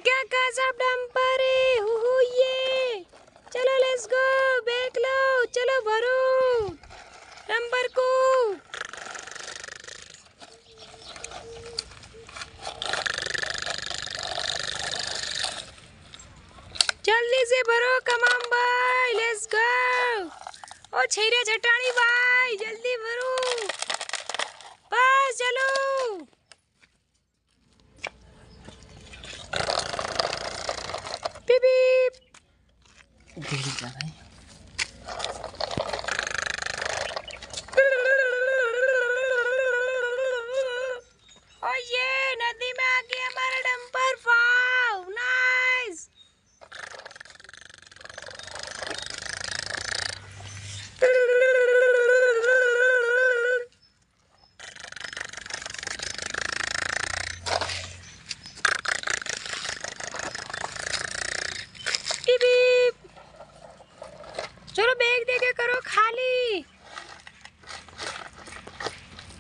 क्या गजब डंपर है। ये चलो लेट्स गो, बैग लो, चलो भरो डंपर को। जल्दी से भरो, कमाम भाई, लेट्स गो। ओ छैरे चटानी भाई, जल्दी भरो, बस चलो। Beep beep. और ये नदी में आ गया हमारा dumper. Wow nice. Beep beep. चलो बैग देके करो खाली।